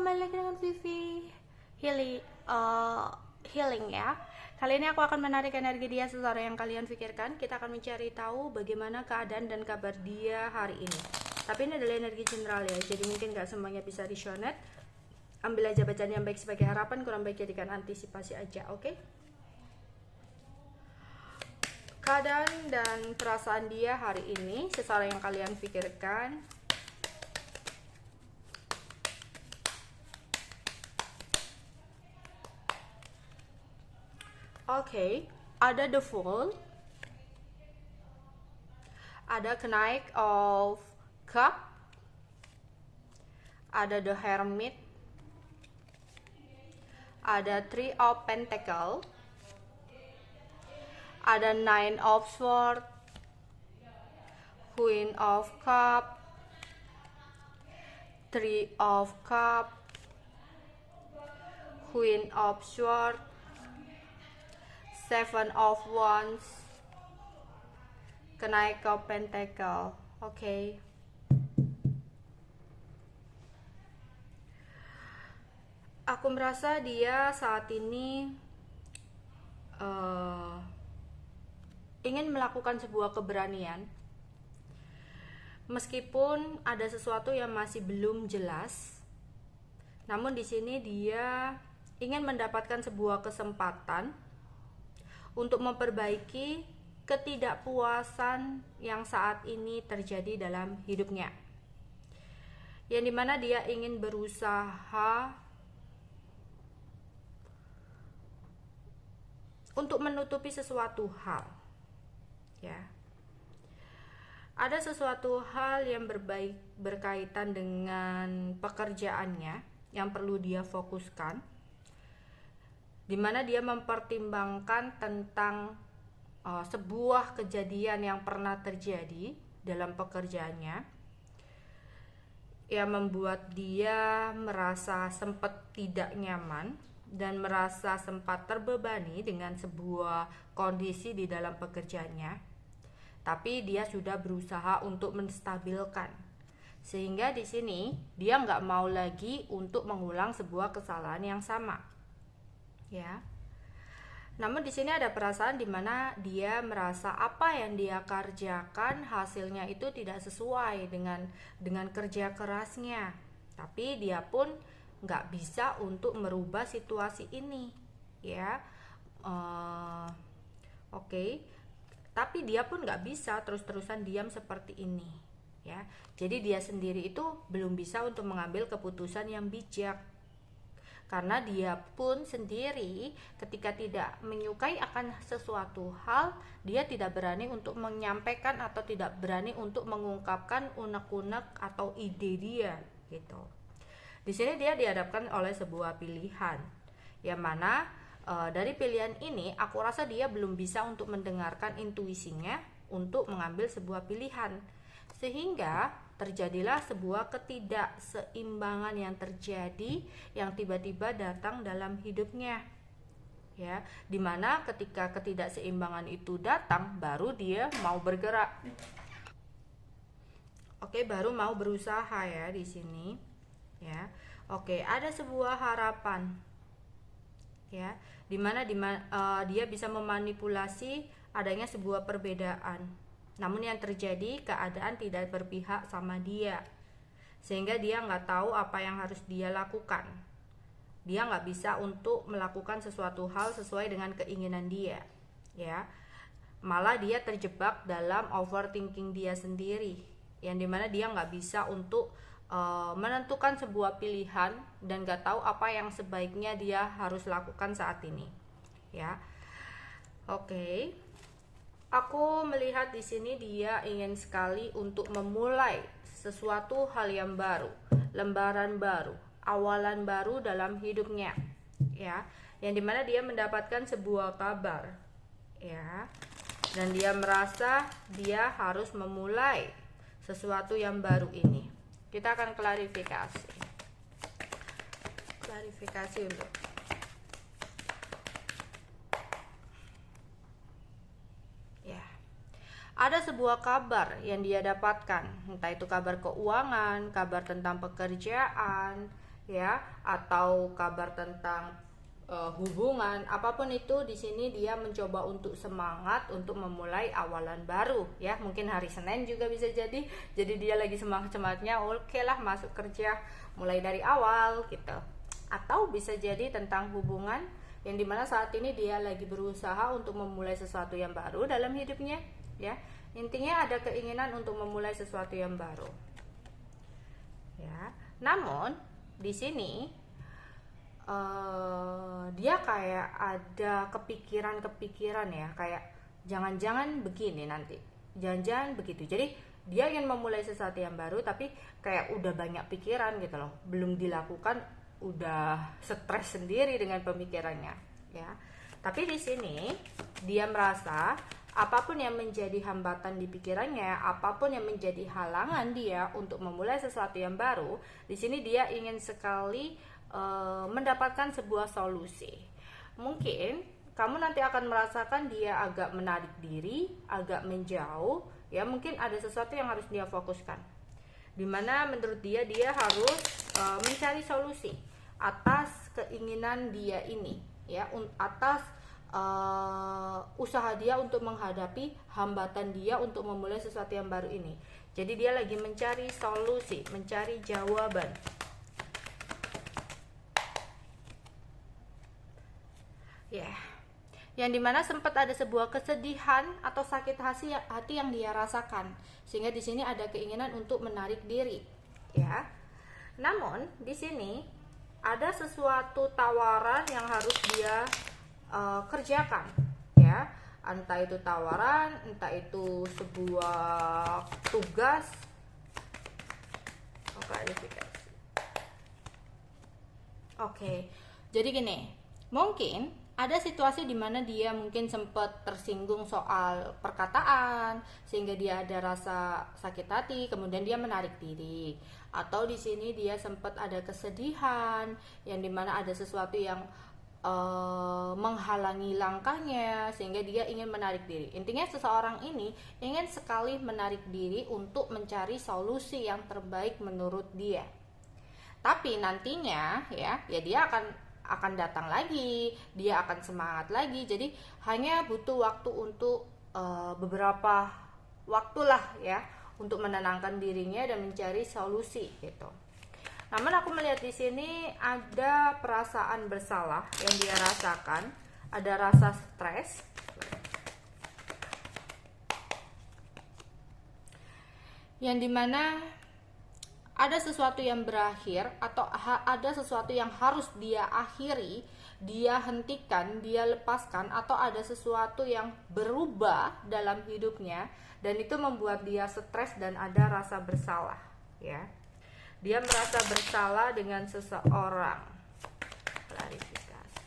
kembali lagi dengan Vivi Healing ya. Kali ini aku akan menarik energi dia seseorang yang kalian pikirkan. Kita akan mencari tahu bagaimana keadaan dan kabar dia hari ini. Tapi ini adalah energi general ya, jadi mungkin gak semuanya bisa resonate. Ambil aja bacaan yang baik sebagai harapan, kurang baik jadikan antisipasi aja, oke? Keadaan dan perasaan dia hari ini, seseorang yang kalian pikirkan. Oke, ada the Fool, ada Knight of Cup, ada the Hermit, ada Three of Pentacle, ada Nine of Swords, Queen of Cup, Three of Cup, Queen of Swords, Seven of Wands, Knight of Pentacle. Oke. Aku merasa dia saat ini ingin melakukan sebuah keberanian, meskipun ada sesuatu yang masih belum jelas. Namun di sini dia ingin mendapatkan sebuah kesempatan untuk memperbaiki ketidakpuasan yang saat ini terjadi dalam hidupnya, yang dimana dia ingin berusaha untuk menutupi sesuatu hal ya. Ada sesuatu hal yang berkaitan dengan pekerjaannya yang perlu dia fokuskan, dimana dia mempertimbangkan tentang sebuah kejadian yang pernah terjadi dalam pekerjaannya yang membuat dia merasa sempat tidak nyaman dan merasa sempat terbebani dengan sebuah kondisi di dalam pekerjaannya. Tapi dia sudah berusaha untuk menstabilkan, sehingga di sini dia nggak mau lagi untuk mengulang sebuah kesalahan yang sama ya. Namun di sini ada perasaan di mana dia merasa apa yang dia kerjakan hasilnya itu tidak sesuai dengan kerja kerasnya. Tapi dia pun nggak bisa untuk merubah situasi ini ya. Oke. Tapi dia pun nggak bisa terus-terusan diam seperti ini ya. Jadi dia sendiri itu belum bisa untuk mengambil keputusan yang bijak, karena dia pun sendiri ketika tidak menyukai akan sesuatu hal, dia tidak berani untuk menyampaikan atau tidak berani untuk mengungkapkan unek-unek atau ide dia gitu. Di sini dia dihadapkan oleh sebuah pilihan, yang mana dari pilihan ini aku rasa dia belum bisa untuk mendengarkan intuisinya untuk mengambil sebuah pilihan, sehingga terjadilah sebuah ketidakseimbangan yang terjadi yang tiba-tiba datang dalam hidupnya ya, dimana ketika ketidakseimbangan itu datang baru dia mau bergerak. Oke, baru mau berusaha ya di sini ya. Oke, ada sebuah harapan ya, dimana dia bisa memanipulasi adanya sebuah perbedaan. Namun yang terjadi, keadaan tidak berpihak sama dia, sehingga dia nggak tahu apa yang harus dia lakukan. Dia nggak bisa untuk melakukan sesuatu hal sesuai dengan keinginan dia ya. Malah dia terjebak dalam overthinking dia sendiri, yang dimana dia nggak bisa untuk menentukan sebuah pilihan dan nggak tahu apa yang sebaiknya dia harus lakukan saat ini ya. Oke. Aku melihat di sini dia ingin sekali untuk memulai sesuatu hal yang baru, lembaran baru, awalan baru dalam hidupnya ya, yang dimana dia mendapatkan sebuah kabar ya, dan dia merasa dia harus memulai sesuatu yang baru ini. Kita akan klarifikasi untuk ada sebuah kabar yang dia dapatkan, entah itu kabar keuangan, kabar tentang pekerjaan ya, atau kabar tentang hubungan, apapun itu, di sini dia mencoba untuk semangat untuk memulai awalan baru, ya. Mungkin hari Senin juga bisa jadi dia lagi semangatnya, oke lah masuk kerja mulai dari awal gitu. Atau bisa jadi tentang hubungan yang dimana saat ini dia lagi berusaha untuk memulai sesuatu yang baru dalam hidupnya, ya. Intinya ada keinginan untuk memulai sesuatu yang baru, ya. Namun di sini dia kayak ada kepikiran ya, kayak jangan-jangan begini nanti, jangan-jangan begitu. Jadi dia ingin memulai sesuatu yang baru tapi kayak udah banyak pikiran gitu loh, belum dilakukan udah stres sendiri dengan pemikirannya, ya. Tapi di sini dia merasa apapun yang menjadi hambatan di pikirannya, apapun yang menjadi halangan dia untuk memulai sesuatu yang baru, di sini dia ingin sekali mendapatkan sebuah solusi. Mungkin kamu nanti akan merasakan dia agak menarik diri, agak menjauh, ya. Mungkin ada sesuatu yang harus dia fokuskan, dimana menurut dia harus mencari solusi atas keinginan dia ini, ya, atas usaha dia untuk menghadapi hambatan dia untuk memulai sesuatu yang baru ini. Jadi dia lagi mencari solusi, mencari jawaban. Ya, yang dimana sempat ada sebuah kesedihan atau sakit hati yang dia rasakan, sehingga di sini ada keinginan untuk menarik diri, ya. Namun di sini ada sesuatu tawaran yang harus dia kerjakan, ya. Entah itu tawaran, entah itu sebuah tugas. Oke, jadi gini, mungkin ada situasi di mana dia mungkin sempat tersinggung soal perkataan sehingga dia ada rasa sakit hati, kemudian dia menarik diri. Atau di sini dia sempat ada kesedihan yang dimana ada sesuatu yang menghalangi langkahnya sehingga dia ingin menarik diri. Intinya seseorang ini ingin sekali menarik diri untuk mencari solusi yang terbaik menurut dia. Tapi nantinya ya dia akan datang lagi, dia akan semangat lagi. Jadi hanya butuh waktu untuk beberapa waktulah ya untuk menenangkan dirinya dan mencari solusi gitu. Namun aku melihat di sini ada perasaan bersalah yang dia rasakan, ada rasa stres. Yang dimana ada sesuatu yang berakhir atau ada sesuatu yang harus dia akhiri, dia hentikan, dia lepaskan, atau ada sesuatu yang berubah dalam hidupnya dan itu membuat dia stres dan ada rasa bersalah, ya. Dia merasa bersalah dengan seseorang. Klarifikasi.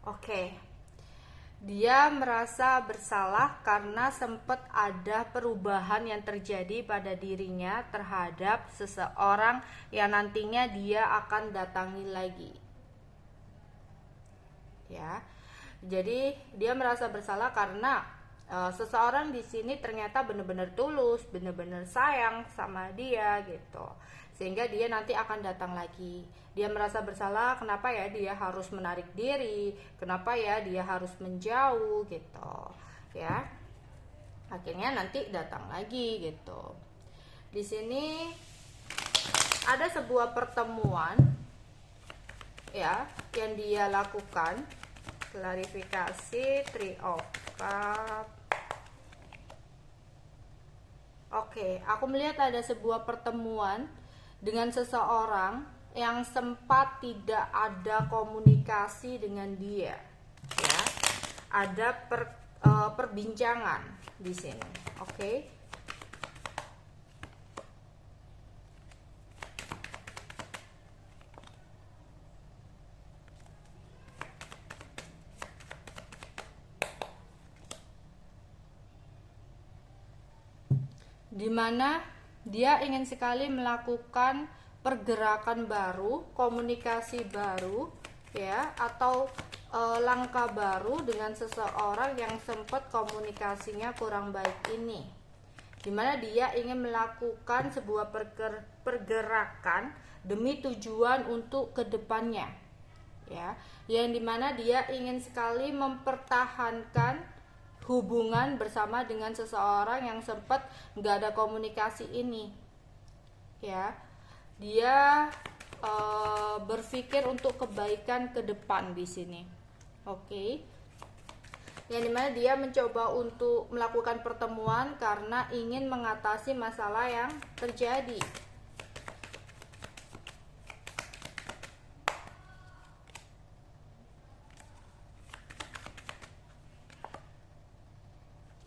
Oke. Dia merasa bersalah karena sempat ada perubahan yang terjadi pada dirinya terhadap seseorang yang nantinya dia akan datangi lagi. Ya. Jadi dia merasa bersalah karena seseorang di sini ternyata benar-benar tulus, benar-benar sayang sama dia gitu. Sehingga dia nanti akan datang lagi. Dia merasa bersalah, kenapa ya dia harus menarik diri, kenapa ya dia harus menjauh gitu. Ya. Akhirnya nanti datang lagi gitu. Di sini ada sebuah pertemuan ya yang dia lakukan. Klarifikasi, 3 of Cups. Oke, aku melihat ada sebuah pertemuan dengan seseorang yang sempat tidak ada komunikasi dengan dia, ya. Ada perbincangan di sini, oke. Dimana dia ingin sekali melakukan pergerakan baru, komunikasi baru ya, atau langkah baru dengan seseorang yang sempat komunikasinya kurang baik ini, dimana dia ingin melakukan sebuah pergerakan demi tujuan untuk kedepannya, ya, yang dimana dia ingin sekali mempertahankan hubungan bersama dengan seseorang yang sempat nggak ada komunikasi ini, ya. Dia berpikir untuk kebaikan ke depan di sini, oke. Yang dimana dia mencoba untuk melakukan pertemuan karena ingin mengatasi masalah yang terjadi.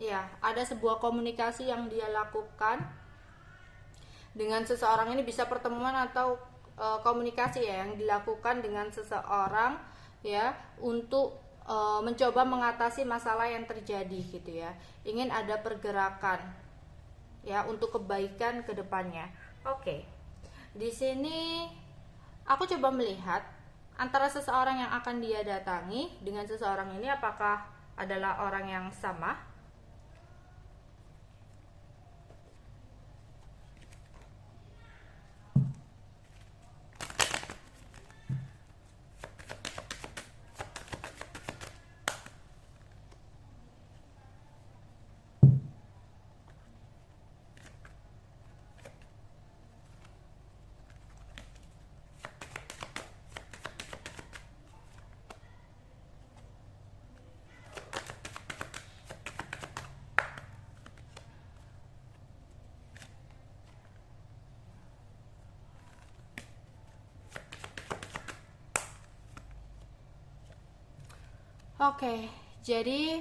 Ya, ada sebuah komunikasi yang dia lakukan dengan seseorang ini, bisa pertemuan atau komunikasi ya yang dilakukan dengan seseorang ya untuk mencoba mengatasi masalah yang terjadi gitu ya. Ingin ada pergerakan ya untuk kebaikan ke depannya. Oke. Di sini aku coba melihat antara seseorang yang akan dia datangi dengan seseorang ini apakah adalah orang yang sama. Oke, jadi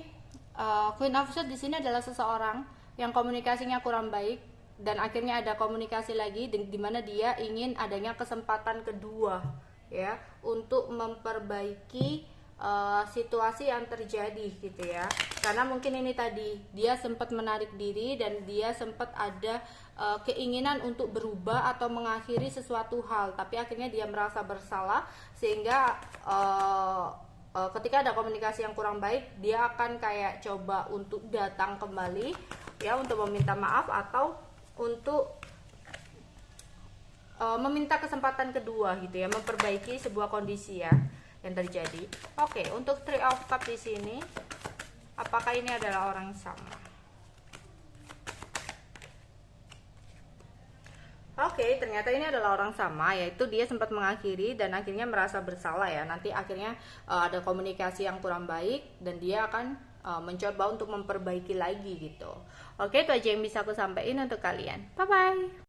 Queen of Swords di sini adalah seseorang yang komunikasinya kurang baik dan akhirnya ada komunikasi lagi di mana dia ingin adanya kesempatan kedua ya untuk memperbaiki situasi yang terjadi gitu ya. Karena mungkin ini tadi dia sempat menarik diri dan dia sempat ada keinginan untuk berubah atau mengakhiri sesuatu hal, tapi akhirnya dia merasa bersalah sehingga ketika ada komunikasi yang kurang baik dia akan kayak coba untuk datang kembali ya untuk meminta maaf atau untuk meminta kesempatan kedua gitu ya, memperbaiki sebuah kondisi ya yang terjadi. Oke, untuk Three of Cups di sini apakah ini adalah orang sama? Oke, ternyata ini adalah orang sama, yaitu dia sempat mengakhiri dan akhirnya merasa bersalah ya. Nanti akhirnya ada komunikasi yang kurang baik dan dia akan mencoba untuk memperbaiki lagi gitu. Oke, itu aja yang bisa aku sampaikan untuk kalian. Bye bye.